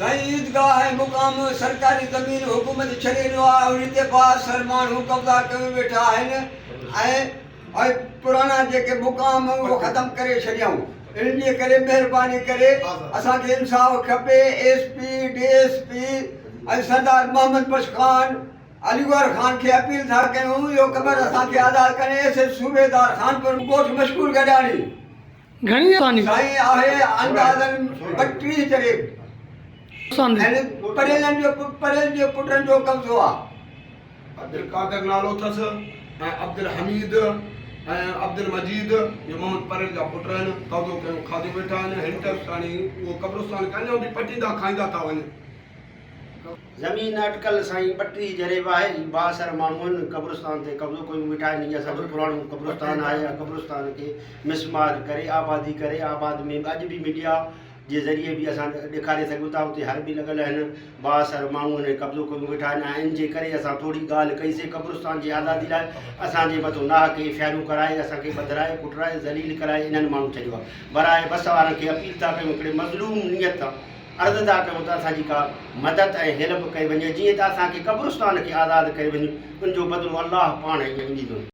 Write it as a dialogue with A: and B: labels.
A: साईं ईदगाह है मुकाम सरकारी ज़मीन हुकूमत छॾे ॾिनो आहे उनते बासर माण्हू कब्ज़ा करे वेठा आहिनि ऐं पुराना जेके मुकाम उहो ख़तम करे छॾियऊं। इन जे करे महिरबानी करे असांखे इंसाफ़ खपे। SP DSP ऐं सरदार मोहम्मद बख्श खान अलीगढ़ खान खे अपील था कयूं इहो क़बर असांखे आज़ादु करे। ऐसे सूबेदार खानपुर ॻोठ मशकूर गॾाणी
B: घणी साईं
A: साईं आहे अंदाज़न 32 जरे परेल जो पुटनि जो कब्ज़ो आहे।
C: अब्दुल कादिर नालो अथसि ऐं अब्दुल हमीद ऐं अब्दुल मजीद इहे मोहम्मद परेल जा पुट आहिनि। कब्ज़ो कयूं खाधो वेठा आहिनि। हिन ताणी उहो कब्रिस्तान अञा बि पटींदा खाईंदा था वञनि।
D: ज़मीन अटकल साईं 32 जरे आहे बासर माण्हुनि कब्रिस्तान ते कब्ज़ो कयूं वेठा आहिनि। इहा सभु पुराणो कब्रिस्तान आहे। कब्रिस्तान खे मिसमार करे आबादी करे आबाद में अॼु बि मीडिया जे ज़रिए बि असां ॾेखारे सघूं था। उते हर बि लॻल आहिनि। बासर माण्हुनि कब्ज़ो कयूं वेठा आहिनि ऐं इन जे करे असां थोरी ॻाल्हि कईसीं कब्रिस्तान जी आज़ादी लाइ। असांजे मथां नाह खे फ़ैरू कराए असांखे ॿधराए कुटराए ज़लील कराए इन्हनि माण्हू छॾियो आहे। बराए बस वारनि खे अपील था कयूं हिकिड़े मज़लूम नियत था अर्ज़ु था कयूं त असांजी का मदद ऐं हेल्प कई वञे जीअं त असांखे कब्रिस्तान खे आज़ादु करे वञे। उनजो बदिलो अलाह पाण ईअं ॾींदो।